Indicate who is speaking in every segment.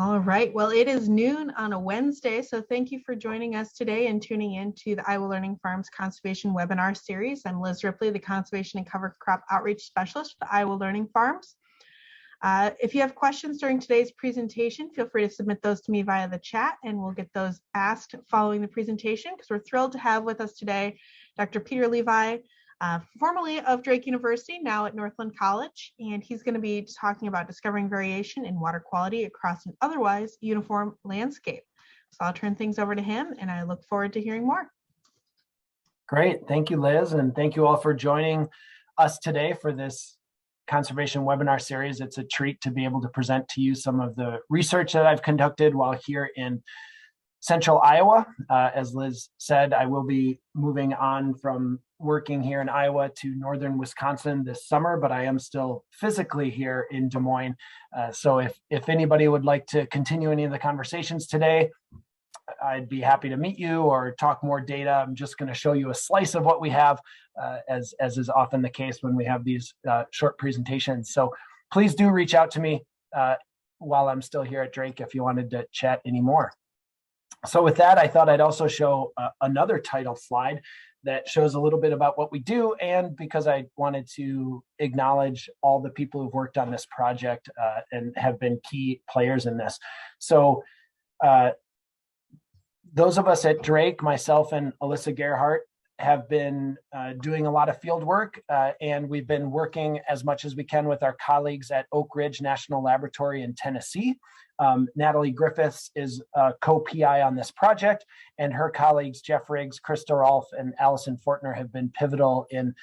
Speaker 1: All right. Well, it is noon on a Wednesday, so thank you for joining us today and tuning in to the Iowa Learning Farms Conservation Webinar Series. I'm Liz Ripley, the Conservation and Cover Crop Outreach Specialist for the Iowa Learning Farms. If you have questions during today's presentation, feel free to submit those to me via the chat, and we'll get those asked following the presentation, because we're thrilled to have with us today Dr. Peter Levi, formerly of Drake University, now at Northland College, and he's going to be talking about discovering variation in water quality across an otherwise uniform landscape. So I'll turn things over to him, and I look forward to hearing more.
Speaker 2: Great. Thank you, Liz, and thank you all for joining us today for this conservation webinar series. It's a treat to be able to present to you some of the research that I've conducted while here in Central Iowa. As Liz said, I will be moving on from working here in Iowa to northern Wisconsin this summer, but I am still physically here in Des Moines. So if anybody would like to continue any of the conversations today, I'd be happy to meet you or talk more data. I'm just going to show you a slice of what we have, as is often the case when we have these short presentations. So please do reach out to me while I'm still here at Drake if you wanted to chat anymore. So with that, I thought I'd also show another title slide that shows a little bit about what we do, and because I wanted to acknowledge all the people who've worked on this project and have been key players in this. So those of us at Drake, myself and Alyssa Gerhardt, have been doing a lot of field work, and we've been working as much as we can with our colleagues at Oak Ridge National Laboratory in Tennessee. Natalie Griffiths is a co-PI on this project, and her colleagues Jeff Riggs, Krista Rolfe, and Allison Fortner have been pivotal in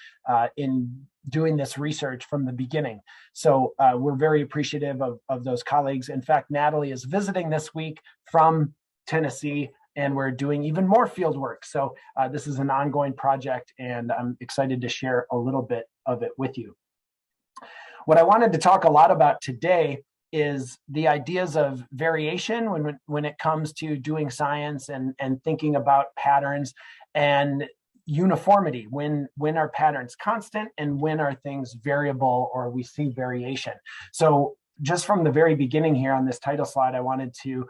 Speaker 2: doing this research from the beginning. So we're very appreciative of those colleagues. In fact, Natalie is visiting this week from Tennessee, and we're doing even more field work. So this is an ongoing project, and I'm excited to share a little bit of it with you. What I wanted to talk a lot about today is the ideas of variation when it comes to doing science and thinking about patterns, and uniformity. When are patterns constant, and when are things variable or we see variation? So just from the very beginning here on this title slide, I wanted to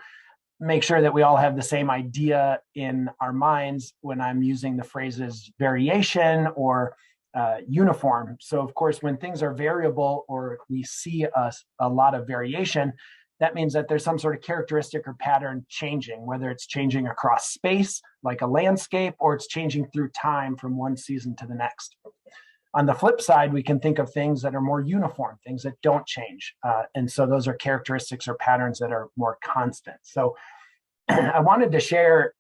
Speaker 2: make sure that we all have the same idea in our minds when I'm using the phrases variation or uniform. So of course, when things are variable or we see a lot of variation, that means that there's some sort of characteristic or pattern changing, whether it's changing across space, like a landscape, or it's changing through time from one season to the next. On the flip side, we can think of things that are more uniform, things that don't change. And so those are characteristics or patterns that are more constant. So I wanted to share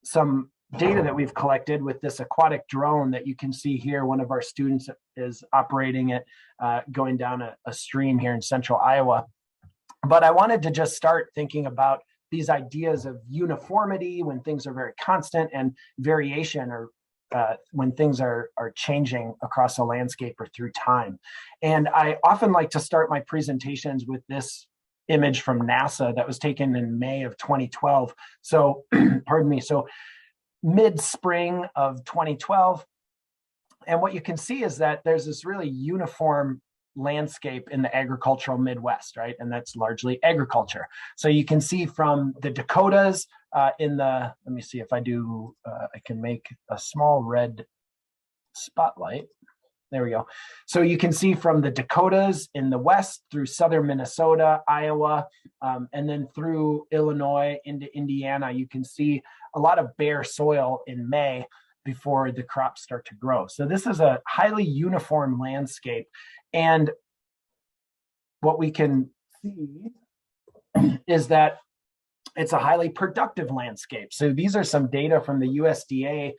Speaker 2: some data that we've collected with this aquatic drone that you can see here. One of our students is operating it, going down a stream here in Central Iowa. But I wanted to just start thinking about these ideas of uniformity when things are very constant, and variation, or when things are changing across a landscape or through time. And I often like to start my presentations with this image from NASA that was taken in May of 2012. So, pardon me. So mid-spring of 2012. And what you can see is that there's this really uniform landscape in the agricultural Midwest, right? And that's largely agriculture. So you can see from the Dakotas let me see if I do, I can make a small red spotlight. There we go. So you can see from the Dakotas in the west through southern Minnesota, Iowa, and then through Illinois into Indiana, you can see a lot of bare soil in May before the crops start to grow. So this is a highly uniform landscape. And what we can see is that it's a highly productive landscape. So these are some data from the USDA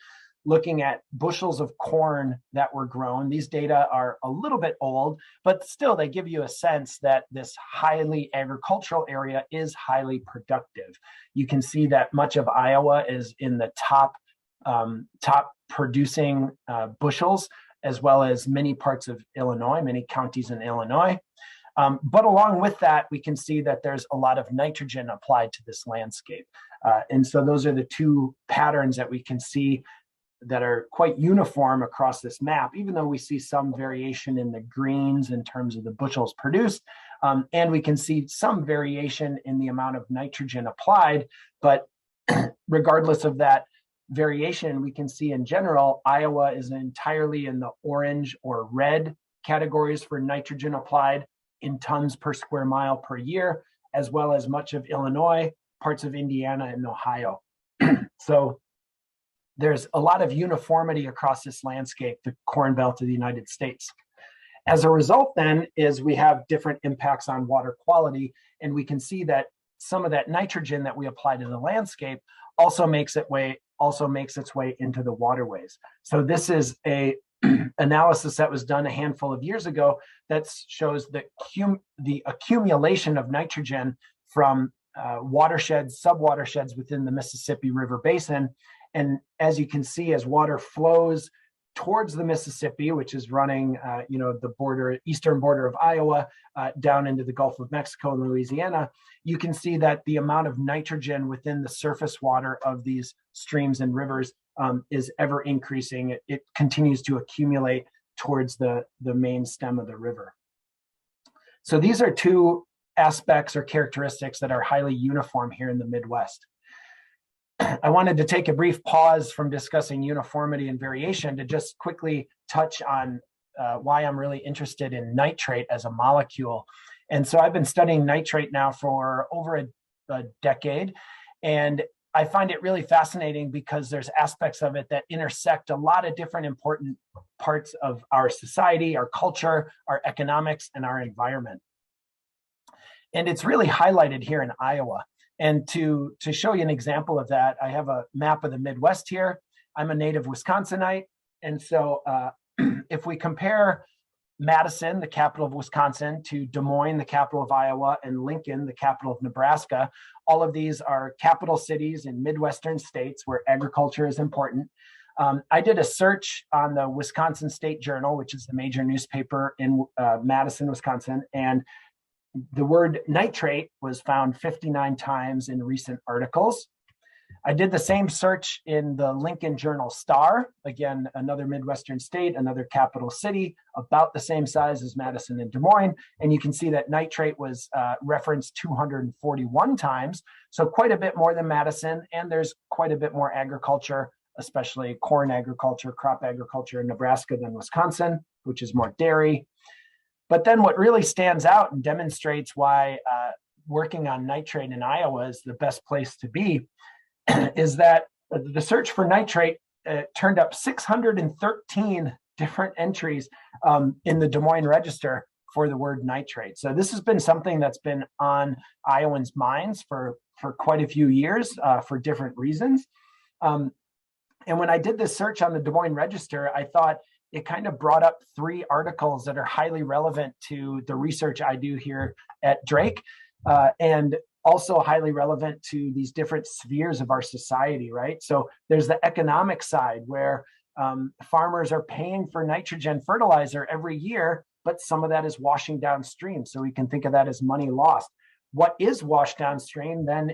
Speaker 2: looking at bushels of corn that were grown. These data are a little bit old, but still they give you a sense that this highly agricultural area is highly productive. You can see that much of Iowa is in the top producing bushels, as well as many parts of Illinois, many counties in Illinois. But along with that, we can see that there's a lot of nitrogen applied to this landscape. And so those are the two patterns that we can see that are quite uniform across this map, even though we see some variation in the greens in terms of the bushels produced. And we can see some variation in the amount of nitrogen applied, but regardless of that variation, we can see in general, Iowa is entirely in the orange or red categories for nitrogen applied in tons per square mile per year, as well as much of Illinois, parts of Indiana, and Ohio. So there's a lot of uniformity across this landscape, the Corn Belt of the United States. As a result, then, is we have different impacts on water quality, and we can see that some of that nitrogen that we apply to the landscape also makes its way into the waterways. So this is a analysis that was done a handful of years ago that shows the accumulation of nitrogen from watersheds, subwatersheds within the Mississippi River Basin. And as you can see, as water flows towards the Mississippi, which is running, the eastern border of Iowa, down into the Gulf of Mexico and Louisiana, you can see that the amount of nitrogen within the surface water of these streams and rivers is ever increasing. It continues to accumulate towards the main stem of the river. So these are two aspects or characteristics that are highly uniform here in the Midwest. I wanted to take a brief pause from discussing uniformity and variation to just quickly touch on why I'm really interested in nitrate as a molecule. And so I've been studying nitrate now for over a decade, and I find it really fascinating because there's aspects of it that intersect a lot of different important parts of our society, our culture, our economics, and our environment. And it's really highlighted here in Iowa. And to show you an example of that, I have a map of the Midwest here. I'm a native Wisconsinite. And so if we compare Madison, the capital of Wisconsin, to Des Moines, the capital of Iowa, and Lincoln, the capital of Nebraska, all of these are capital cities in Midwestern states where agriculture is important. I did a search on the Wisconsin State Journal, which is the major newspaper in Madison, Wisconsin, and the word nitrate was found 59 times in recent articles. I did the same search in the Lincoln Journal Star, again, another Midwestern state, another capital city, about the same size as Madison and Des Moines. And you can see that nitrate was referenced 241 times. So quite a bit more than Madison. And there's quite a bit more agriculture, especially corn agriculture, crop agriculture in Nebraska than Wisconsin, which is more dairy. But then what really stands out and demonstrates why working on nitrate in Iowa is the best place to be is that the search for nitrate turned up 613 different entries in the Des Moines Register for the word nitrate. So this has been something that's been on Iowans' minds for quite a few years for different reasons. And when I did this search on the Des Moines Register, I thought it kind of brought up three articles that are highly relevant to the research I do here at Drake, and also highly relevant to these different spheres of our society, right? So there's the economic side where farmers are paying for nitrogen fertilizer every year, but some of that is washing downstream. So we can think of that as money lost. What is washed downstream then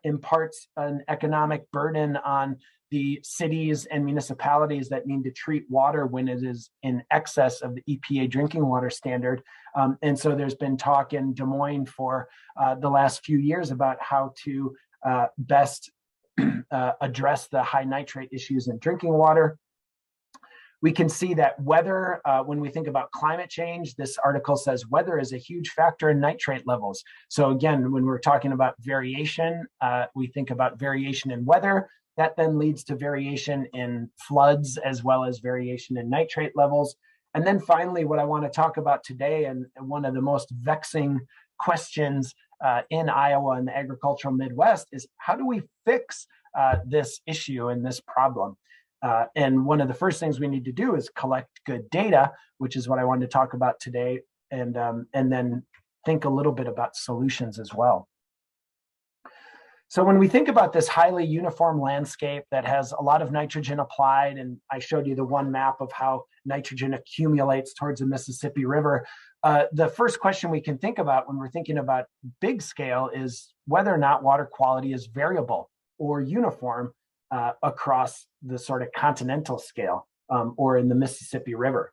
Speaker 2: imparts an economic burden on the cities and municipalities that need to treat water when it is in excess of the EPA drinking water standard. And so there's been talk in Des Moines for the last few years about how to best address the high nitrate issues in drinking water. We can see that weather, when we think about climate change, this article says weather is a huge factor in nitrate levels. So again, when we're talking about variation, we think about variation in weather. That then leads to variation in floods as well as variation in nitrate levels. And then finally, what I want to talk about today, and one of the most vexing questions in Iowa and the agricultural Midwest, is how do we fix this issue and this problem? And one of the first things we need to do is collect good data, which is what I wanted to talk about today, and then think a little bit about solutions as well. So when we think about this highly uniform landscape that has a lot of nitrogen applied, and I showed you the one map of how nitrogen accumulates towards the Mississippi River, the first question we can think about when we're thinking about big scale is whether or not water quality is variable or uniform across the sort of continental scale or in the Mississippi River.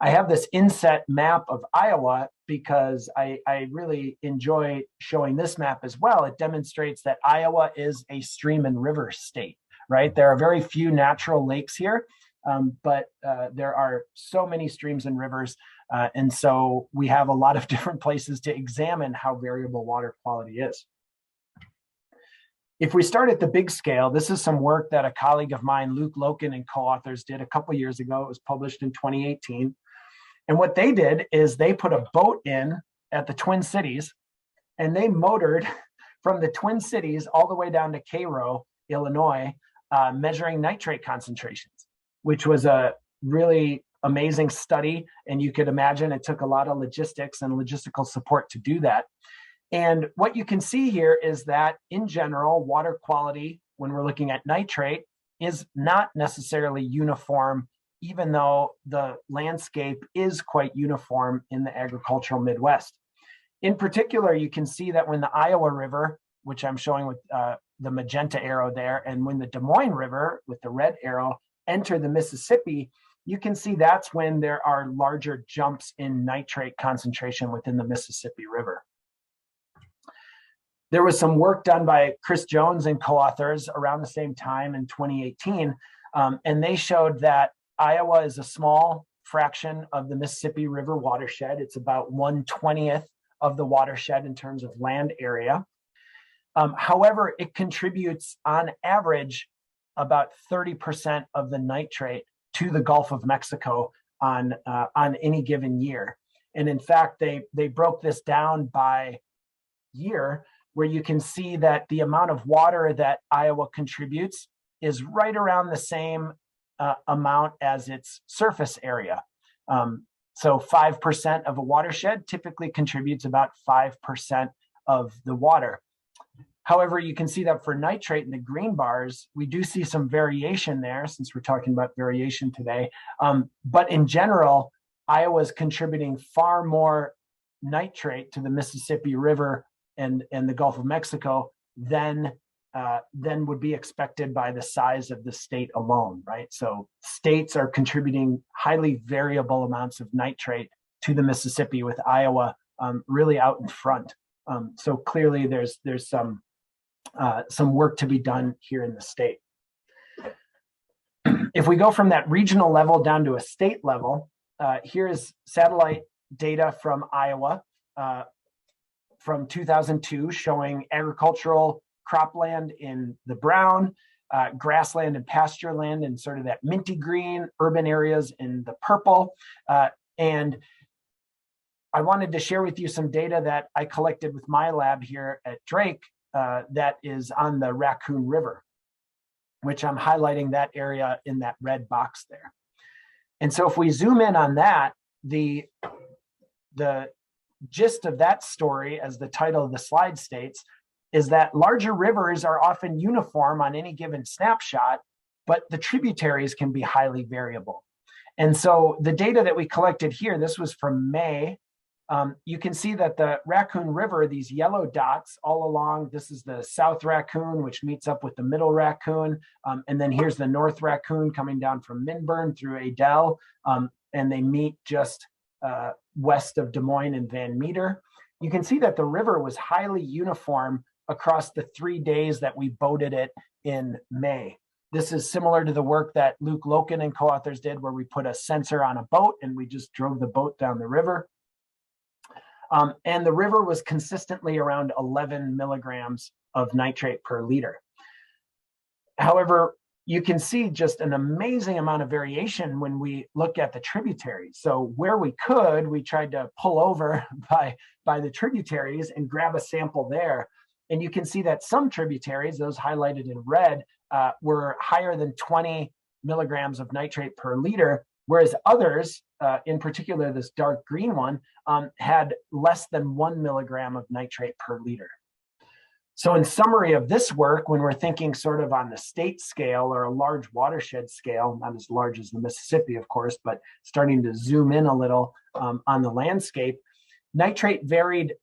Speaker 2: I have this inset map of Iowa because I really enjoy showing this map as well. It demonstrates that Iowa is a stream and river state, right? There are very few natural lakes here, but there are so many streams and rivers. And so we have a lot of different places to examine how variable water quality is. If we start at the big scale, this is some work that a colleague of mine, Luke Loken, and co-authors did a couple years ago. It was published in 2018. And what they did is they put a boat in at the Twin Cities, and they motored from the Twin Cities all the way down to Cairo, Illinois, measuring nitrate concentrations, which was a really amazing study. And you could imagine it took a lot of logistics and logistical support to do that. And what you can see here is that in general, water quality, when we're looking at nitrate, is not necessarily uniform, even though the landscape is quite uniform in the agricultural Midwest. In particular, you can see that when the Iowa River, which I'm showing with the magenta arrow there, and when the Des Moines River with the red arrow enter the Mississippi, you can see that's when there are larger jumps in nitrate concentration within the Mississippi River. There was some work done by Chris Jones and co-authors around the same time in 2018, and they showed that Iowa is a small fraction of the Mississippi River watershed. It's about 1/20th of the watershed in terms of land area. However, it contributes on average about 30% of the nitrate to the Gulf of Mexico on any given year. And in fact, they broke this down by year, where you can see that the amount of water that Iowa contributes is right around the same amount as its surface area. So 5% of a watershed typically contributes about 5% of the water. However, you can see that for nitrate in the green bars, we do see some variation there, since we're talking about variation today. But in general, Iowa is contributing far more nitrate to the Mississippi River and the Gulf of Mexico than would be expected by the size of the state alone, right? So states are contributing highly variable amounts of nitrate to the Mississippi, with Iowa really out in front. So clearly there's some work to be done here in the state. If we go from that regional level down to a state level, here is satellite data from Iowa from 2002 showing agricultural cropland in the brown, grassland and pasture land in sort of that minty green, urban areas in the purple. And I wanted to share with you some data that I collected with my lab here at Drake that is on the Raccoon River, which I'm highlighting that area in that red box there. And so if we zoom in on that, the gist of that story, as the title of the slide states, is that larger rivers are often uniform on any given snapshot, but the tributaries can be highly variable. And so the data that we collected here, this was from May, you can see that the Raccoon River, these yellow dots all along, this is the South Raccoon, which meets up with the Middle Raccoon. And then here's the North Raccoon coming down from Minburn through Adel, and they meet just west of Des Moines and Van Meter. You can see that the river was highly uniform across the 3 days that we boated it in May. This is similar to the work that Luke Loken and co-authors did, where we put a sensor on a boat and we just drove the boat down the river. And the river was consistently around 11 milligrams of nitrate per liter. However, you can see just an amazing amount of variation when we look at the tributaries. So where we could, we tried to pull over by the tributaries and grab a sample there. And you can see that some tributaries, those highlighted in red, were higher than 20 milligrams of nitrate per liter, whereas others, in particular this dark green one, had less than 1 milligram of nitrate per liter. So in summary of this work, when we're thinking sort of on the state scale or a large watershed scale, not as large as the Mississippi, of course, but starting to zoom in a little on the landscape, nitrate varied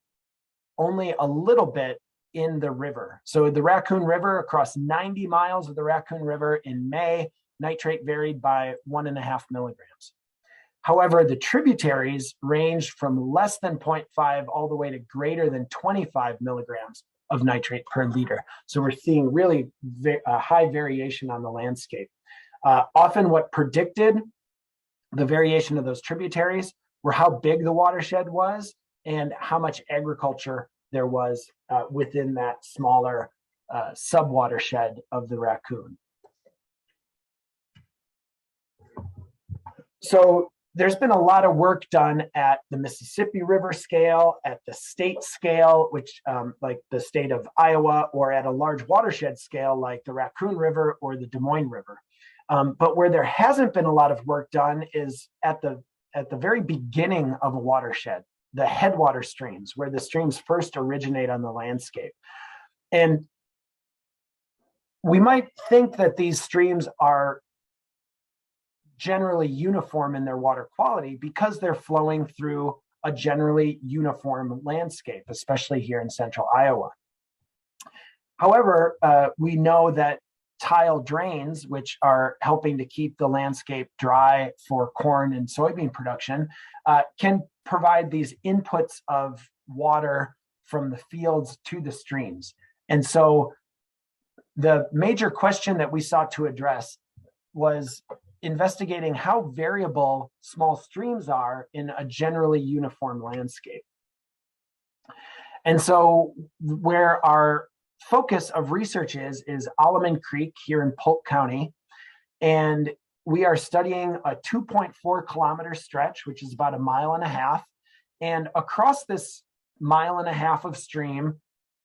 Speaker 2: only a little bit in the river. So the Raccoon River, across 90 miles of the Raccoon River in May, nitrate varied by 1.5 milligrams. However, the tributaries ranged from less than 0.5 all the way to greater than 25 milligrams of nitrate per liter. So we're seeing really high variation on the landscape. Often what predicted the variation of those tributaries were how big the watershed was and how much agriculture there was within that smaller sub-watershed of the Raccoon. So there's been a lot of work done at the Mississippi River scale, at the state scale, which like the state of Iowa, or at a large watershed scale like the Raccoon River or the Des Moines River. But where there hasn't been a lot of work done is at the very beginning of a watershed, the headwater streams, where the streams first originate on the landscape. And we might think that these streams are generally uniform in their water quality because they're flowing through a generally uniform landscape, especially here in central Iowa. However, we know that tile drains, which are helping to keep the landscape dry for corn and soybean production, can provide these inputs of water from the fields to the streams. And so the major question that we sought to address was investigating how variable small streams are in a generally uniform landscape. And so where our focus of research is Alleman Creek here in Polk County. And we are studying a 2.4 kilometer stretch, which is about 1.5 miles. And across this 1.5 miles of stream,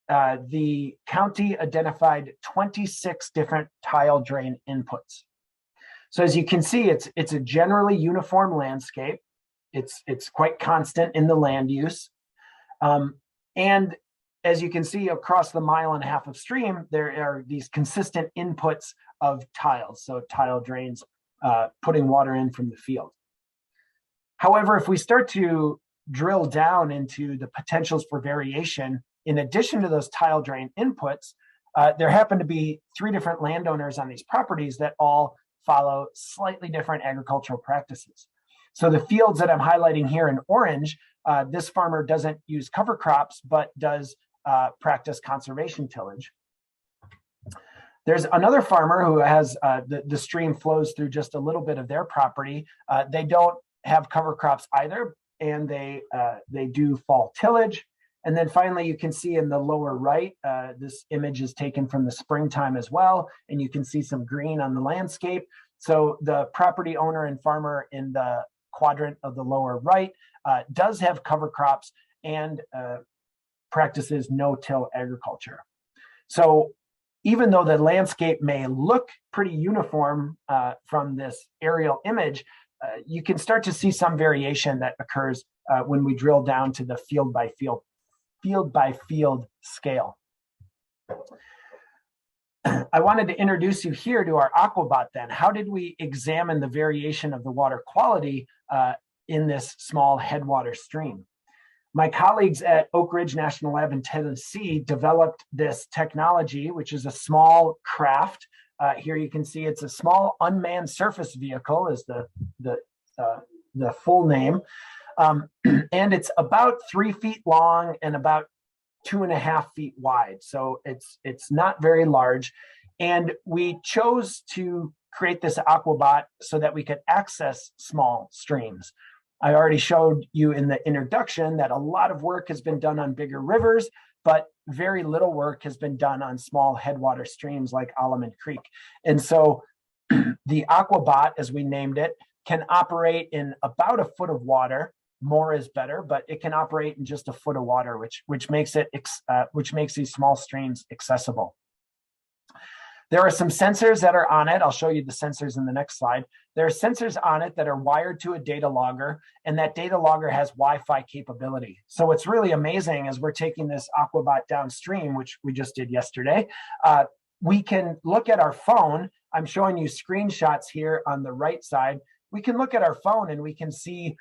Speaker 2: the county identified 26 different tile drain inputs. So as you can see, it's a generally uniform landscape. It's quite constant in the land use. And as you can see across the 1.5 miles of stream, there are these consistent inputs of tiles. So tile drains putting water in from the field. However, if we start to drill down into the potentials for variation, in addition to those tile drain inputs, there happen to be 3 different landowners on these properties that all follow slightly different agricultural practices. So the fields that I'm highlighting here in orange, this farmer doesn't use cover crops, but does practice conservation tillage. There's another farmer who has, the stream flows through just a little bit of their property. They don't have cover crops either, and they do fall tillage. And then finally, you can see in the lower right, this image is taken from the springtime as well, and you can see some green on the landscape. So the property owner and farmer in the quadrant of the lower right does have cover crops and practices no-till agriculture. So even though the landscape may look pretty uniform from this aerial image, you can start to see some variation that occurs when we drill down to the field by field scale. I wanted to introduce you here to our Aquabot then. How did we examine the variation of the water quality in this small headwater stream? My colleagues at Oak Ridge National Lab in Tennessee developed this technology, which is a small craft. Here you can see it's a small unmanned surface vehicle is the full name. And it's about 3 feet long and about 2.5 feet wide. So it's not very large. And we chose to create this Aquabot so that we could access small streams. I already showed you in the introduction that a lot of work has been done on bigger rivers, but very little work has been done on small headwater streams like Alleman Creek. And so the Aquabot, as we named it, can operate in about 1 foot of water. More is better, but it can operate in just 1 foot of water, which makes these small streams accessible. There are some sensors that are on it. I'll show you the sensors in the next slide. There are sensors on it that are wired to a data logger, and that data logger has Wi-Fi capability. So what's really amazing is we're taking this Aquabot downstream, which we just did yesterday. We can look at our phone. I'm showing you screenshots here on the right side. We can look at our phone and we can see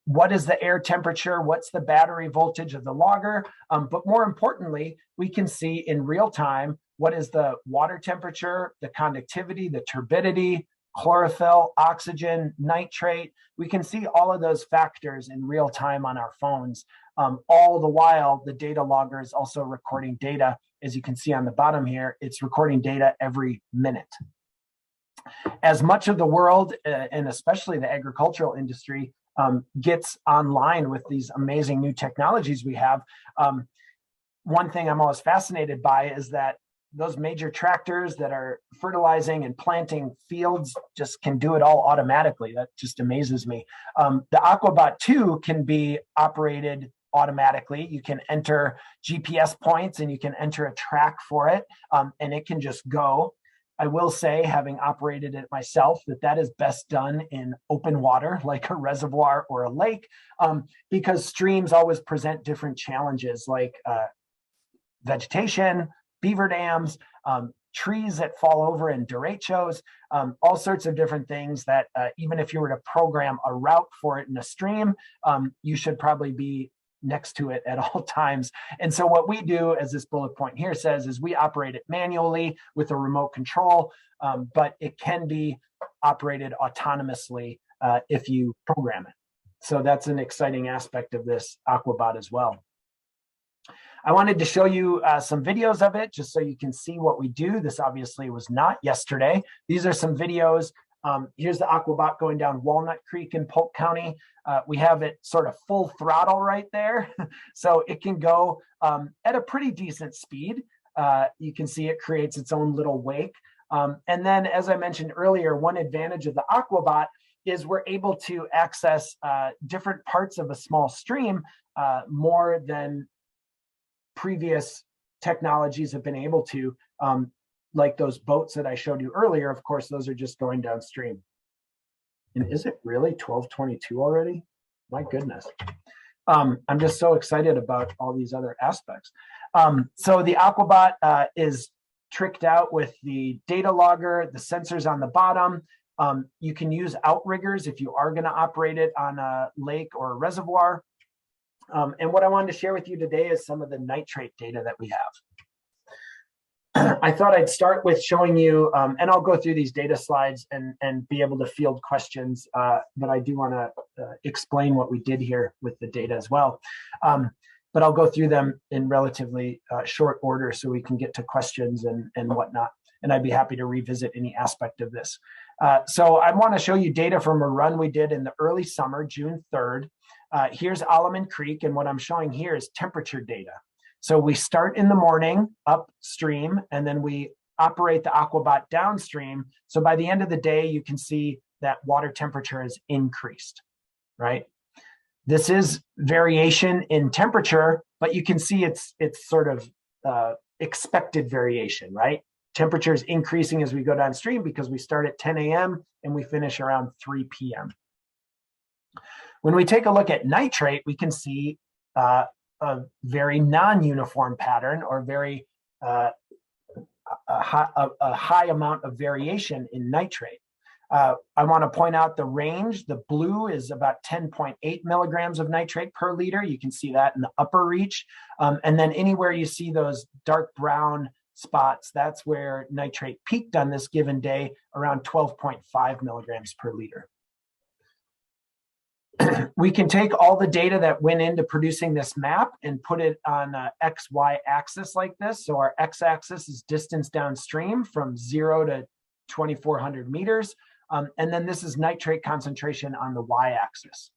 Speaker 2: what is the air temperature, what's the battery voltage of the logger, but more importantly, we can see in real time what is the water temperature, the conductivity, the turbidity, chlorophyll, oxygen, nitrate. We can see all of those factors in real time on our phones. All the while, the data logger is also recording data. As you can see on the bottom here, it's recording data every minute. As much of the world, and especially the agricultural industry, gets online with these amazing new technologies we have, one thing I'm always fascinated by is that those major tractors that are fertilizing and planting fields just can do it all automatically. That just amazes me. The Aquabot 2 can be operated automatically. You can enter GPS points and you can enter a track for it, and it can just go. I will say, having operated it myself, that is best done in open water, like a reservoir or a lake, because streams always present different challenges, like vegetation, beaver dams, trees that fall over in derechos, all sorts of different things that even if you were to program a route for it in a stream, you should probably be next to it at all times. And so what we do, as this bullet point here says, is we operate it manually with a remote control, but it can be operated autonomously if you program it. So that's an exciting aspect of this Aquabot as well. I wanted to show you some videos of it just so you can see what we do. This obviously was not yesterday. These are some videos. Here's the Aquabot going down Walnut Creek in Polk County. We have it sort of full throttle right there. So it can go at a pretty decent speed. You can see it creates its own little wake. And then, as I mentioned earlier, one advantage of the Aquabot is we're able to access different parts of a small stream more than previous technologies have been able to, like those boats that I showed you earlier. Of course, those are just going downstream. And is it really 12:22 already? My goodness. I'm just so excited about all these other aspects. So the Aquabot is tricked out with the data logger, the sensors on the bottom. You can use outriggers if you are going to operate it on a lake or a reservoir. And what I wanted to share with you today is some of the nitrate data that we have. I thought I'd start with showing you, and I'll go through these data slides and be able to field questions, but I do want to explain what we did here with the data as well. But I'll go through them in relatively short order so we can get to questions and whatnot. And I'd be happy to revisit any aspect of this. So I want to show you data from a run we did in the early summer, June 3rd. Here's Alleman Creek, and what I'm showing here is temperature data. So we start in the morning upstream, and then we operate the Aquabot downstream. So by the end of the day, you can see that water temperature has increased, right? This is variation in temperature, but you can see it's sort of expected variation, right? Temperature is increasing as we go downstream because we start at 10 a.m. and we finish around 3 p.m. When we take a look at nitrate, we can see a very non-uniform pattern, or very a high amount of variation in nitrate. I want to point out the range. The blue is about 10.8 milligrams of nitrate per liter. You can see that in the upper reach. And then anywhere you see those dark brown spots, that's where nitrate peaked on this given day, around 12.5 milligrams per liter. We can take all the data that went into producing this map and put it on an XY axis like this. So our X-axis is distance downstream from 0 to 2,400 meters. And then this is nitrate concentration on the Y-axis.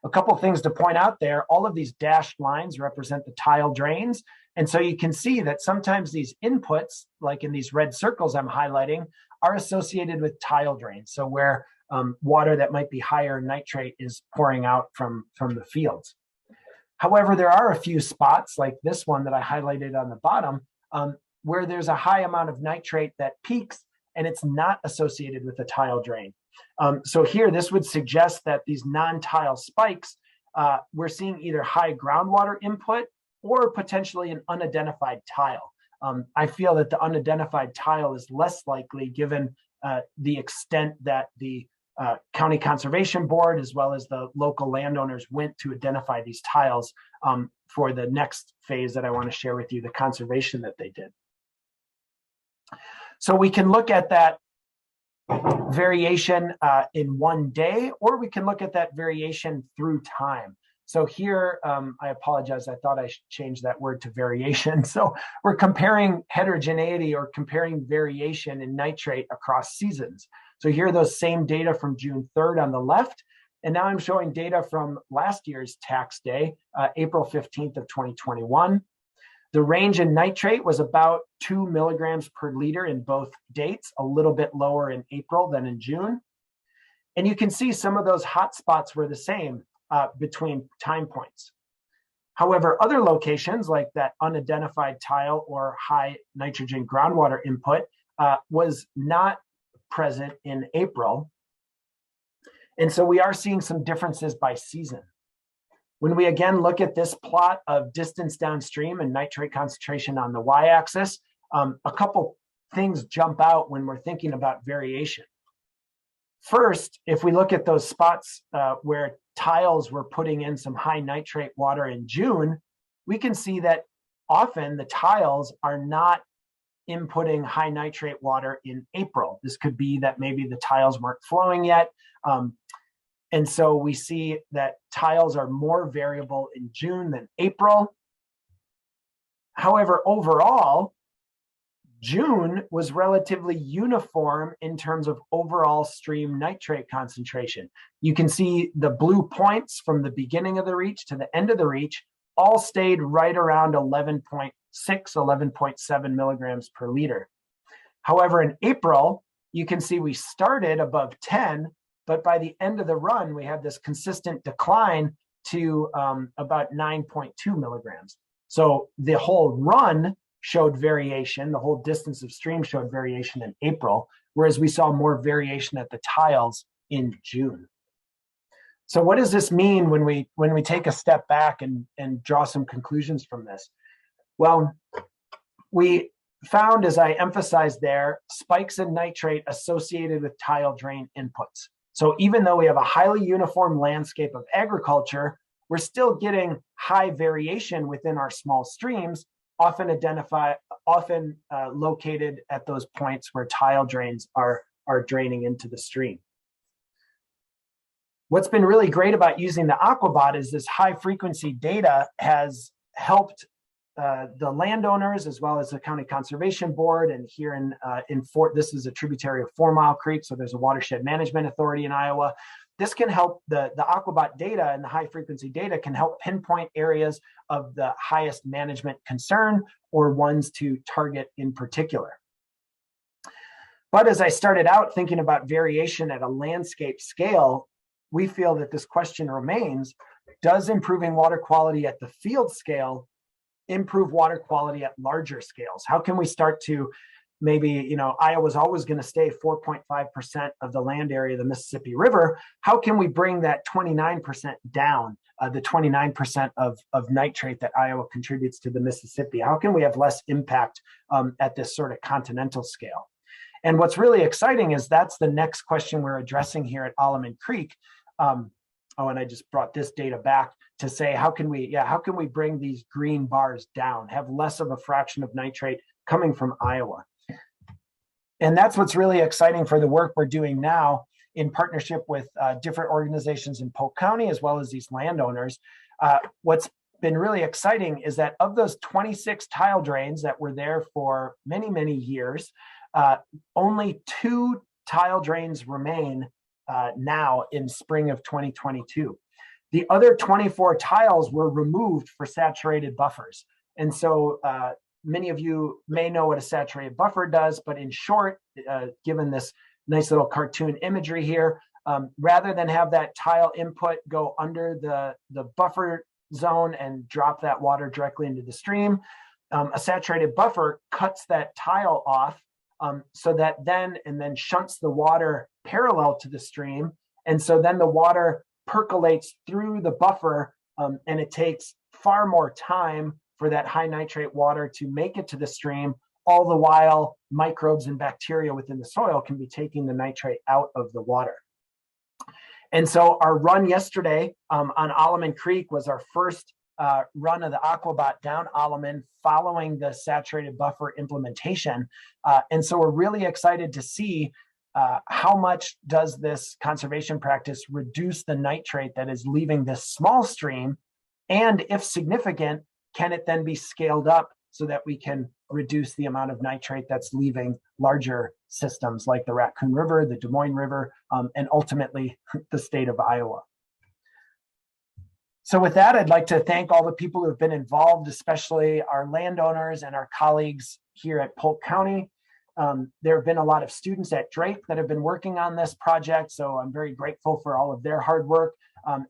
Speaker 2: A couple things to point out there: all of these dashed lines represent the tile drains. And so you can see that sometimes these inputs, like in these red circles I'm highlighting, are associated with tile drains. So where water that might be higher nitrate is pouring out from the fields. However, there are a few spots like this one that I highlighted on the bottom where there's a high amount of nitrate that peaks, and it's not associated with a tile drain. So here, this would suggest that these non-tile spikes, we're seeing either high groundwater input or potentially an unidentified tile. I feel that the unidentified tile is less likely given the extent that the County Conservation Board, as well as the local landowners, went to identify these tiles for the next phase that I want to share with you, the conservation that they did. So we can look at that variation in one day, or we can look at that variation through time. So here, I apologize, I thought I should change that word to variation. So we're comparing heterogeneity or comparing variation in nitrate across seasons. So here are those same data from June 3rd on the left. And now I'm showing data from last year's tax day, April 15th of 2021. The range in nitrate was about 2 milligrams per liter in both dates, a little bit lower in April than in June. And you can see some of those hot spots were the same between time points. However, other locations like that unidentified tile or high nitrogen groundwater input was not present in April. And so we are seeing some differences by season. When we again look at this plot of distance downstream and nitrate concentration on the y-axis, a couple things jump out when we're thinking about variation. First, if we look at those spots where tiles were putting in some high nitrate water in June, we can see that often the tiles are not inputting high nitrate water in April. This could be that maybe the tiles weren't flowing yet. And so we see that tiles are more variable in June than April. However, overall, June was relatively uniform in terms of overall stream nitrate concentration. You can see the blue points from the beginning of the reach to the end of the reach all stayed right around 11.6, 11.7 milligrams per liter. However, in April, you can see we started above 10, but by the end of the run, we had this consistent decline to about 9.2 milligrams. So the whole run showed variation, the whole distance of stream showed variation in April, whereas we saw more variation at the tiles in June. So what does this mean when we take a step back and draw some conclusions from this? Well, we found, as I emphasized there, spikes in nitrate associated with tile drain inputs. So even though we have a highly uniform landscape of agriculture, we're still getting high variation within our small streams, often located at those points where tile drains are draining into the stream. What's been really great about using the Aquabot is this high frequency data has helped the landowners as well as the County Conservation Board. And here in Fort, this is a tributary of 4 Mile Creek, so there's a watershed management authority in Iowa. This can help, the Aquabot data and the high frequency data can help pinpoint areas of the highest management concern or ones to target in particular. But as I started out thinking about variation at a landscape scale, we feel that this question remains: does improving water quality at the field scale improve water quality at larger scales? How can we start to maybe, Iowa's always going to stay 4.5% of the land area of the Mississippi River. How can we bring that 29% down, the 29% of nitrate that Iowa contributes to the Mississippi? How can we have less impact at this sort of continental scale? And what's really exciting is that's the next question we're addressing here at Alleman Creek. And I just brought this data back to say, how can we bring these green bars down, have less of a fraction of nitrate coming from Iowa? And that's what's really exciting for the work we're doing now in partnership with different organizations in Polk County, as well as these landowners. What's been really exciting is that of those 26 tile drains that were there for many, many years, only 2 tile drains remain now in spring of 2022. The other 24 tiles were removed for saturated buffers. And so many of you may know what a saturated buffer does, but in short, given this nice little cartoon imagery here, rather than have that tile input go under the buffer zone and drop that water directly into the stream, a saturated buffer cuts that tile off so that then shunts the water parallel to the stream. And so then the water percolates through the buffer and it takes far more time for that high nitrate water to make it to the stream, all the while microbes and bacteria within the soil can be taking the nitrate out of the water. And so our run yesterday on Alleman Creek was our first run of the Aquabot down Alleman following the saturated buffer implementation. And so we're really excited to see how much does this conservation practice reduce the nitrate that is leaving this small stream? And if significant, can it then be scaled up so that we can reduce the amount of nitrate that's leaving larger systems like the Raccoon River, the Des Moines River, and ultimately the state of Iowa? So with that, I'd like to thank all the people who have been involved, especially our landowners and our colleagues here at Polk County. There have been a lot of students at Drake that have been working on this project, so I'm very grateful for all of their hard work.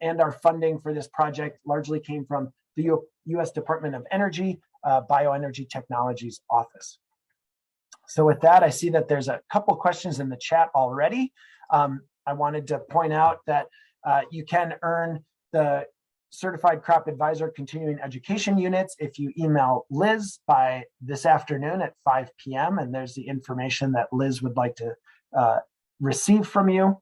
Speaker 2: And our funding for this project largely came from the U.S. Department of Energy, Bioenergy Technologies Office. So with that, I see that there's a couple questions in the chat already. I wanted to point out that you can earn the Certified Crop Advisor Continuing Education units if you email Liz by this afternoon at 5 p.m. And there's the information that Liz would like to receive from you.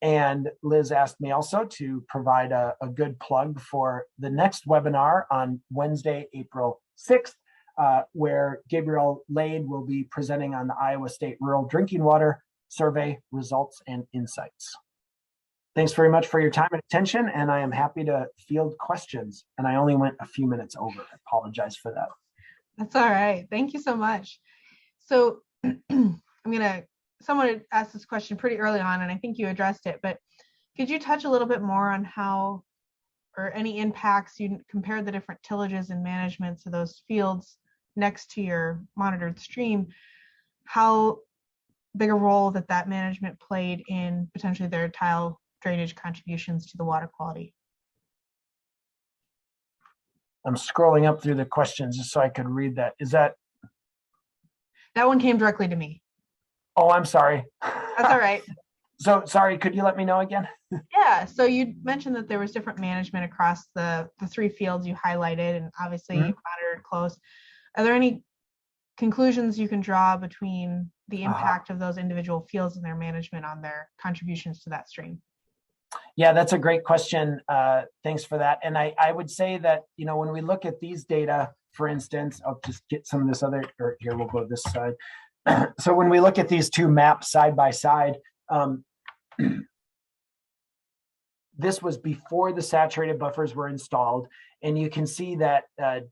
Speaker 2: And Liz asked me also to provide a good plug for the next webinar on Wednesday, April 6th, where Gabriel Lade will be presenting on the Iowa State Rural Drinking Water Survey results and insights. Thanks very much for your time and attention, and I am happy to field questions. And I only went a few minutes over. I apologize for that.
Speaker 1: That's all right. Thank you so much. So someone had asked this question pretty early on, and I think you addressed it, but could you touch a little bit more on how, or any impacts, you compare the different tillages and managements of those fields next to your monitored stream, how big a role that management played in potentially their tile drainage contributions to the water quality?
Speaker 2: I'm scrolling up through the questions just so I could read that. Is that?
Speaker 1: That one came directly to me.
Speaker 2: Oh, I'm sorry.
Speaker 1: That's all right.
Speaker 2: So sorry, could you let me know again?
Speaker 1: Yeah, so you mentioned that there was different management across the three fields you highlighted, and obviously you monitored close. Are there any conclusions you can draw between the impact of those individual fields and their management on their contributions to that stream?
Speaker 2: Yeah, that's a great question. Thanks for that. And I would say that, when we look at these data, for instance, I'll just get some of this other, or here, we'll go this side. So when we look at these two maps side by side, this was before the saturated buffers were installed. And you can see that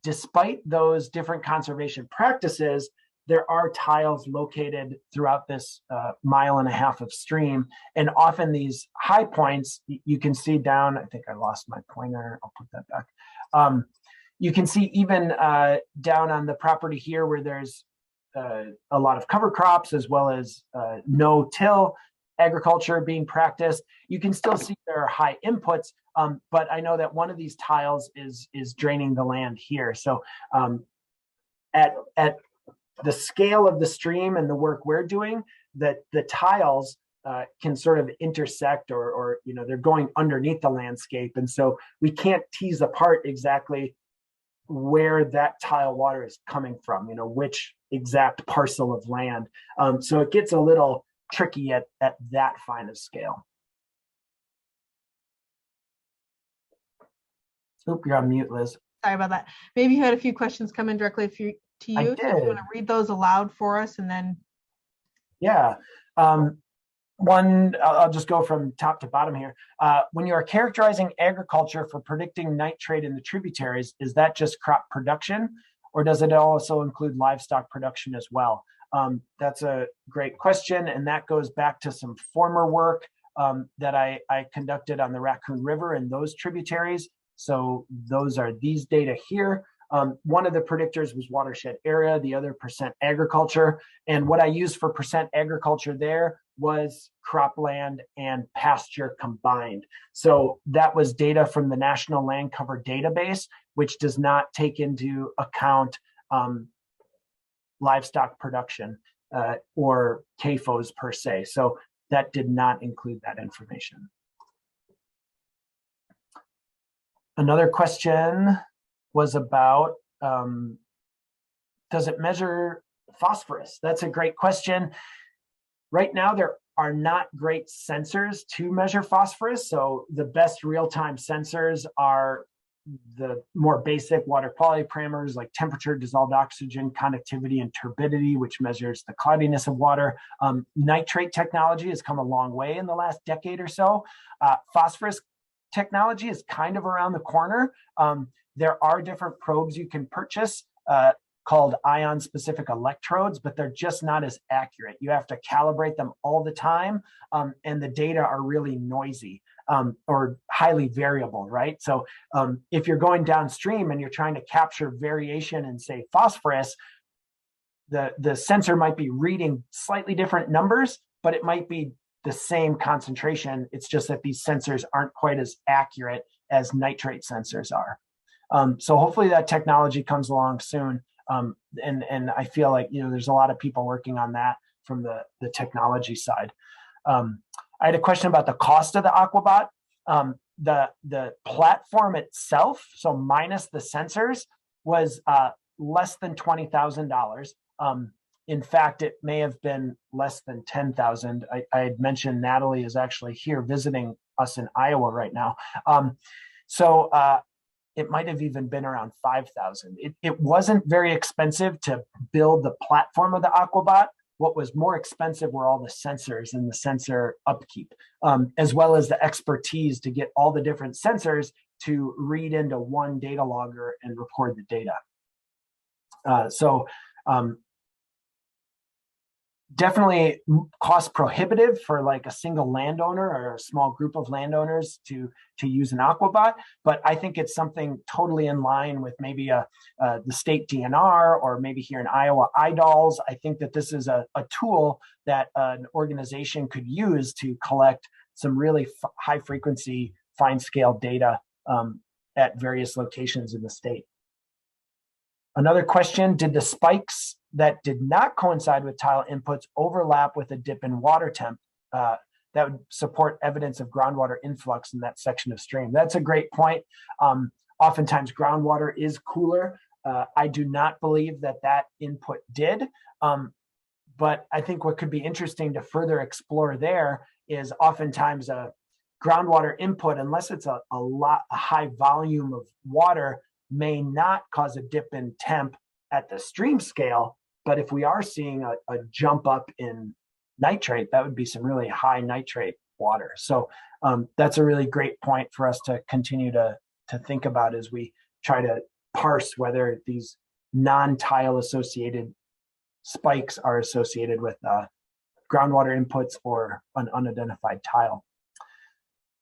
Speaker 2: despite those different conservation practices, there are tiles located throughout this 1.5 miles of stream. And often these high points, you can see down, I think I lost my pointer, I'll put that back. You can see even down on the property here where there's a lot of cover crops as well as no-till agriculture being practiced. You can still see there are high inputs, but I know that one of these tiles is draining the land here. So at the scale of the stream and the work we're doing, that the tiles can sort of intersect or they're going underneath the landscape. And so we can't tease apart exactly where that tile water is coming from, which exact parcel of land. So it gets a little tricky at that fine of scale. Oop, you're on mute, Liz.
Speaker 1: Sorry about that. Maybe you had a few questions come in directly to you. So if you want to read those aloud for us, and then.
Speaker 2: Yeah. One, I'll just go from top to bottom here. When you are characterizing agriculture for predicting nitrate in the tributaries, is that just crop production, or does it also include livestock production as well? That's a great question, and that goes back to some former work that I conducted on the Raccoon River and those tributaries. So those are these data here. One of the predictors was watershed area, the other percent agriculture. And what I used for percent agriculture there was cropland and pasture combined. So that was data from the National Land Cover Database, which does not take into account livestock production or CAFOs per se. So that did not include that information. Another question was about, does it measure phosphorus? That's a great question. Right now, there are not great sensors to measure phosphorus. So the best real-time sensors are the more basic water quality parameters like temperature, dissolved oxygen, conductivity, and turbidity, which measures the cloudiness of water. Nitrate technology has come a long way in the last decade or so. Phosphorus technology is kind of around the corner. There are different probes you can purchase called ion-specific electrodes, but they're just not as accurate. You have to calibrate them all the time, and the data are really noisy or highly variable, right? So if you're going downstream and you're trying to capture variation in, say, phosphorus, the sensor might be reading slightly different numbers, but it might be the same concentration. It's just that these sensors aren't quite as accurate as nitrate sensors are. So hopefully that technology comes along soon. And I feel like, there's a lot of people working on that from the technology side. I had a question about the cost of the Aquabot. The platform itself, so minus the sensors, was less than $20,000. In fact, it may have been less than 10,000. I had mentioned Natalie is actually here visiting us in Iowa right now. So it might have even been around 5,000. It wasn't very expensive to build the platform of the Aquabot. What was more expensive were all the sensors and the sensor upkeep, as well as the expertise to get all the different sensors to read into one data logger and record the data. Definitely cost prohibitive for like a single landowner or a small group of landowners to use an Aquabot, but I think it's something totally in line with maybe the state DNR or maybe here in Iowa, IDOLS. I think that this is a tool that an organization could use to collect some really high frequency, fine scale data at various locations in the state. Another question, did the spikes that did not coincide with tile inputs overlap with a dip in water temp that would support evidence of groundwater influx in that section of stream? That's a great point. Oftentimes groundwater is cooler. I do not believe that input did, but I think what could be interesting to further explore there is oftentimes a groundwater input, unless it's a high volume of water, may not cause a dip in temp at the stream scale. But if we are seeing a jump up in nitrate, that would be some really high nitrate water. So that's a really great point for us to continue to think about as we try to parse whether these non-tile associated spikes are associated with groundwater inputs or an unidentified tile.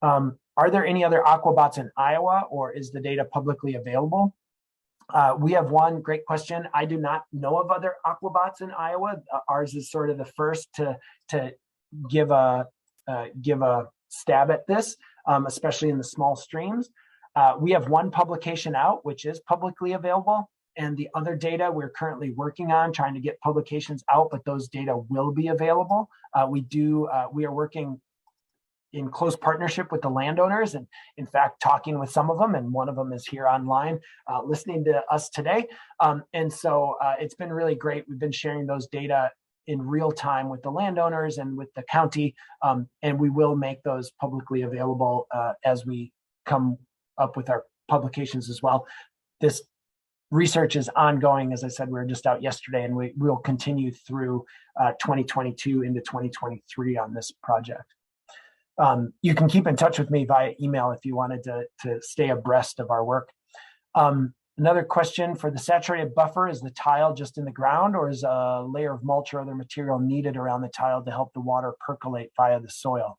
Speaker 2: Are there any other Aquabots in Iowa, or is the data publicly available? We have one great question. I do not know of other Aquabots in Iowa. Ours is sort of the first to give a stab at this, especially in the small streams. We have one publication out, which is publicly available, and the other data we're currently working on, trying to get publications out, but those data will be available. We are working in close partnership with the landowners, and in fact talking with some of them, and one of them is here online listening to us today. And so it's been really great. We've been sharing those data in real time with the landowners and with the county, and we will make those publicly available as we come up with our publications as well. This research is ongoing. As I said, we were just out yesterday, and we will continue through 2022 into 2023 on this project. You can keep in touch with me via email if you wanted to stay abreast of our work. Another question, for the saturated buffer, is the tile just in the ground, or is a layer of mulch or other material needed around the tile to help the water percolate via the soil?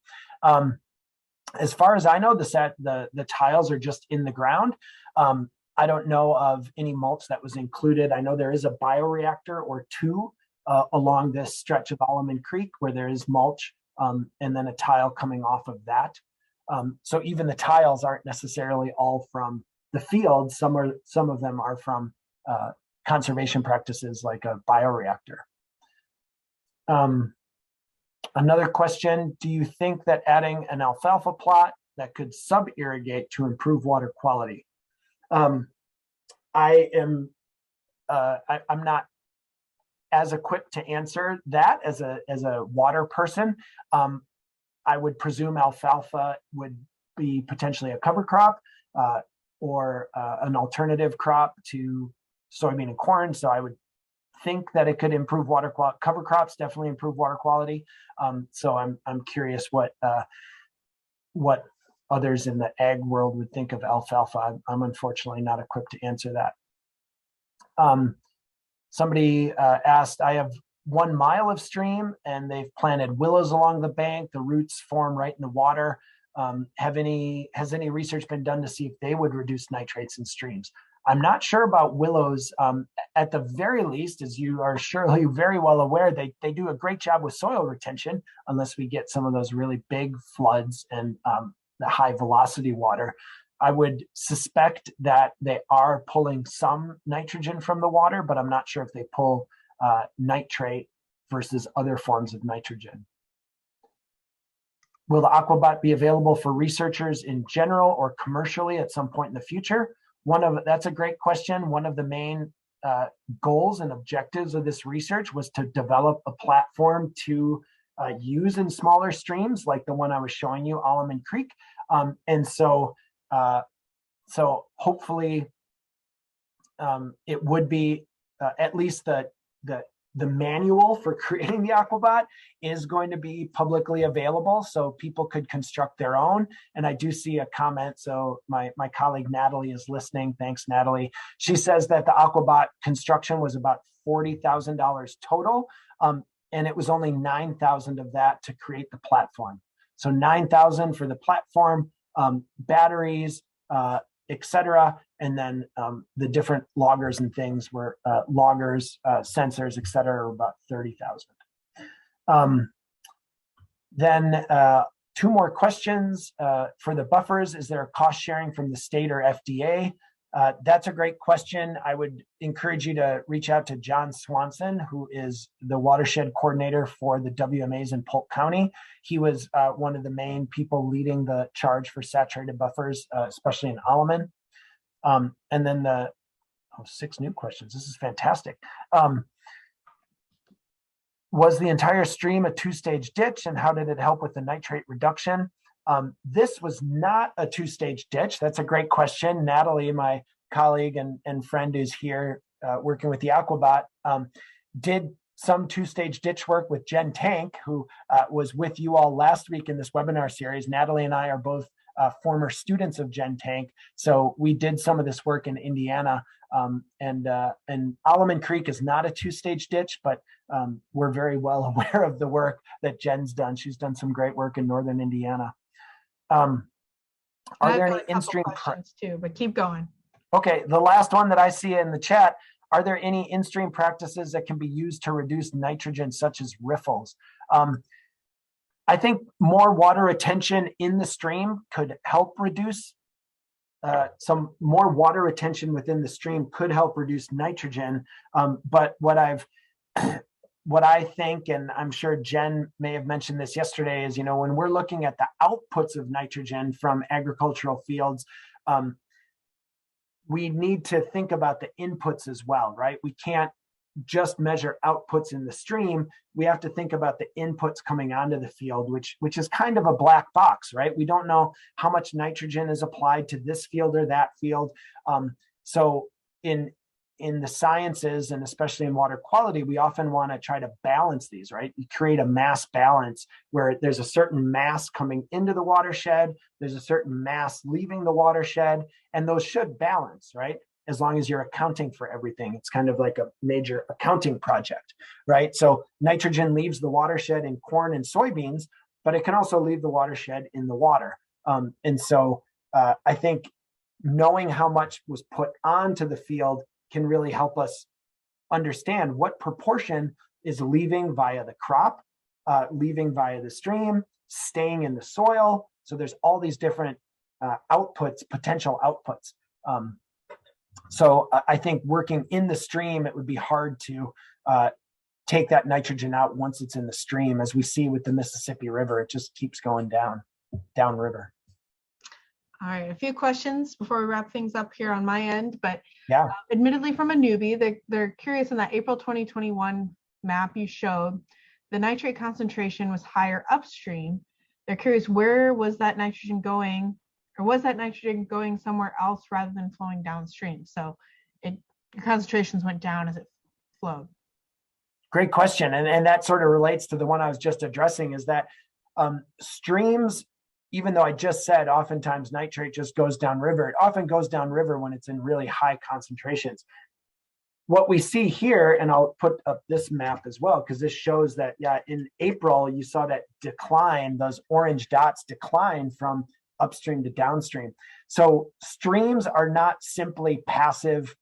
Speaker 2: As far as I know, the tiles are just in the ground. I don't know of any mulch that was included. I know there is a bioreactor or two along this stretch of Alleman Creek where there is mulch. And then a tile coming off of that. So even the tiles aren't necessarily all from the field. Some of them are from conservation practices like a bioreactor. Another question, do you think that adding an alfalfa plot that could sub-irrigate to improve water quality? I'm not as equipped to answer that as a water person. I would presume alfalfa would be potentially a cover crop. or an alternative crop to soybean and corn. So I would think that it could improve water quality. Cover crops definitely improve water quality. So I'm curious what others in the ag world would think of alfalfa. I'm unfortunately not equipped to answer that. Somebody asked, I have 1 mile of stream and they've planted willows along the bank. The roots form right in the water. Has any research been done to see if they would reduce nitrates in streams? I'm not sure about willows. At the very least, as you are surely very well aware, they do a great job with soil retention, unless we get some of those really big floods and the high velocity water. I would suspect that they are pulling some nitrogen from the water, but I'm not sure if they pull nitrate versus other forms of nitrogen. Will the Aquabot be available for researchers in general or commercially at some point in the future? That's a great question. One of the main goals and objectives of this research was to develop a platform to use in smaller streams like the one I was showing you, Alleman Creek. And so hopefully it would be at least the manual for creating the Aquabot is going to be publicly available so people could construct their own. And I do see a comment. So my colleague Natalie is listening. Thanks, Natalie. She says that the Aquabot construction was about $40,000 total. And it was only $9,000 of that to create the platform. So $9,000 for the platform, batteries, etc. And then the different loggers and things were loggers, sensors, etc. are about $30,000. Then 2 more questions for the buffers. Is there a cost sharing from the state or FDA? That's a great question. I would encourage you to reach out to John Swanson, who is the watershed coordinator for the WMAs in Polk County. He was one of the main people leading the charge for saturated buffers, especially in Alleman. And then 6 new questions. This is fantastic. Was the entire stream a 2-stage ditch, and how did it help with the nitrate reduction? This was not a 2-stage ditch. That's a great question. Natalie, my colleague and friend who's here working with the Aquabot, did some 2-stage ditch work with Jen Tank, who was with you all last week in this webinar series. Natalie and I are both former students of Jen Tank. So we did some of this work in Indiana. And Alleman Creek is not a 2-stage ditch, but we're very well aware of the work that Jen's done. She's done some great work in northern Indiana. Are there any in-stream
Speaker 1: questions too, but keep going.
Speaker 2: Okay, the last one that I see in the chat, are there any in-stream practices that can be used to reduce nitrogen, such as riffles? I think more water retention in the stream could help reduce some more water retention within the stream could help reduce nitrogen. But what I think, and I'm sure Jen may have mentioned this yesterday, is, when we're looking at the outputs of nitrogen from agricultural fields, we need to think about the inputs as well, right? We can't just measure outputs in the stream. We have to think about the inputs coming onto the field, which is kind of a black box, right? We don't know how much nitrogen is applied to this field or that field. So in the sciences, and especially in water quality, we often want to try to balance these, right? You create a mass balance where there's a certain mass coming into the watershed, there's a certain mass leaving the watershed, and those should balance, right? As long as you're accounting for everything. It's kind of like a major accounting project, right? So nitrogen leaves the watershed in corn and soybeans, but it can also leave the watershed in the water. And so I think knowing how much was put onto the field can really help us understand what proportion is leaving via the crop, leaving via the stream, staying in the soil. So there's all these different outputs, potential outputs. So I think working in the stream, it would be hard to take that nitrogen out once it's in the stream. As we see with the Mississippi River, it just keeps going downriver.
Speaker 1: All right, a few questions before we wrap things up here on my end, but
Speaker 2: yeah,
Speaker 1: admittedly from a newbie, they're curious in that April 2021 map you showed, the nitrate concentration was higher upstream. They're curious, where was that nitrogen going or was that nitrogen going somewhere else rather than flowing downstream? So your concentrations went down as it flowed.
Speaker 2: Great question. And that sort of relates to the one I was just addressing, is that streams, even though I just said oftentimes nitrate just goes downriver, it often goes downriver when it's in really high concentrations. What we see here, and I'll put up this map as well, because this shows that, yeah, in April, you saw that decline, those orange dots decline from upstream to downstream. So streams are not simply passive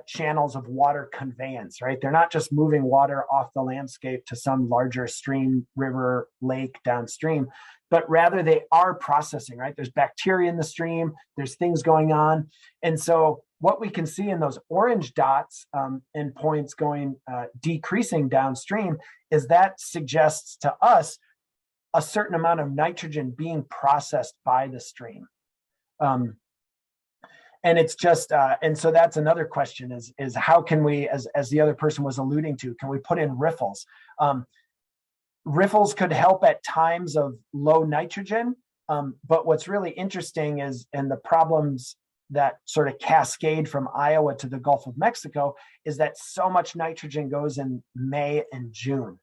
Speaker 2: channels of water conveyance, right? They're not just moving water off the landscape to some larger stream, river, lake downstream, but rather they are processing, right? There's bacteria in the stream, there's things going on. And so what we can see in those orange dots and points going decreasing downstream is that suggests to us a certain amount of nitrogen being processed by the stream. And it's just, and so that's another question is how can we, as the other person was alluding to, can we put in riffles? Riffles could help at times of low nitrogen, but what's really interesting is, and the problems that sort of cascade from Iowa to the Gulf of Mexico, is that so much nitrogen goes in May and June.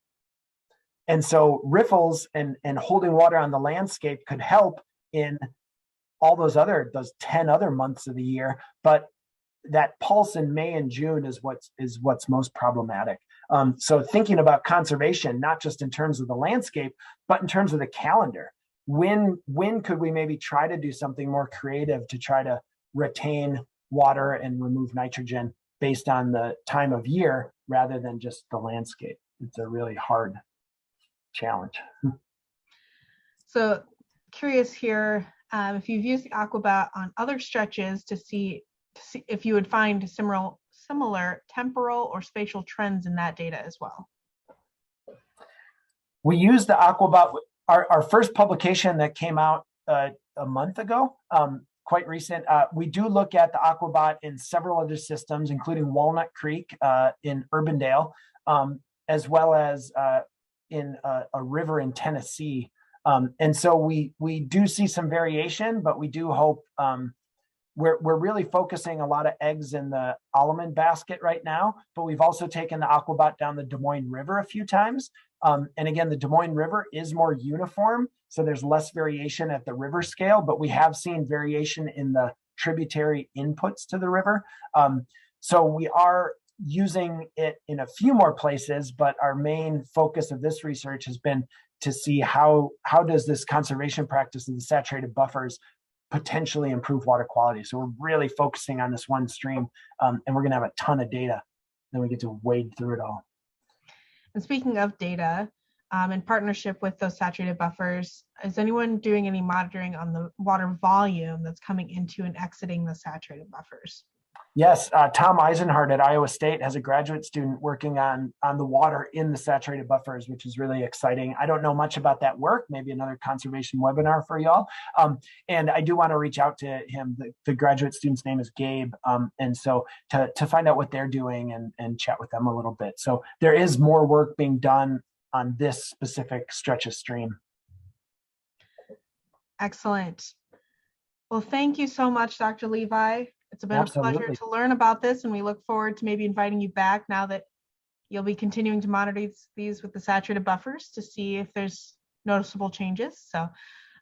Speaker 2: And so riffles and holding water on the landscape could help in all those 10 other months of the year, but that pulse in May and June is what's most problematic. So thinking about conservation, not just in terms of the landscape, but in terms of the calendar, when could we maybe try to do something more creative to try to retain water and remove nitrogen based on the time of year rather than just the landscape? It's a really hard challenge.
Speaker 1: So curious here, if you've used the Aquabat on other stretches to see if you would find similar temporal or spatial trends in that data as well.
Speaker 2: We used the Aquabat, our first publication that came out a month ago, quite recent. We do look at the Aquabat in several other systems, including Walnut Creek in Urbandale, as well as in a river in Tennessee. And so we do see some variation, but we do hope we're really focusing a lot of eggs in the almond basket right now, but we've also taken the Aquabat down the Des Moines River a few times. And again, the Des Moines River is more uniform, so there's less variation at the river scale, but we have seen variation in the tributary inputs to the river. So we are using it in a few more places, but our main focus of this research has been to see how does this conservation practice of the saturated buffers potentially improve water quality. So we're really focusing on this one stream, and we're going to have a ton of data. Then we get to wade through it all.
Speaker 1: And speaking of data, in partnership with those saturated buffers, is anyone doing any monitoring on the water volume that's coming into and exiting the saturated buffers?
Speaker 2: Yes, Tom Eisenhardt at Iowa State has a graduate student working on the water in the saturated buffers, which is really exciting. I don't know much about that work, maybe another conservation webinar for y'all. And I do want to reach out to him. The graduate student's name is Gabe. And so to find out what they're doing and chat with them a little bit. So there is more work being done on this specific stretch of stream.
Speaker 1: Excellent. Well, thank you so much, Dr. Levi. It's been
Speaker 2: Absolutely.
Speaker 1: a pleasure to learn about this, and we look forward to maybe inviting you back now that you'll be continuing to monitor these with the saturated buffers to see if there's noticeable changes. So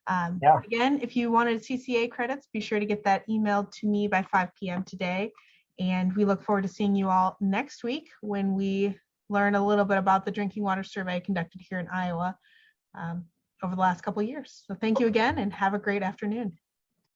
Speaker 1: again, if you wanted CCA credits, be sure to get that emailed to me by 5 p.m. today. And we look forward to seeing you all next week when we learn a little bit about the drinking water survey conducted here in Iowa over the last couple of years. So thank you again and have a great afternoon.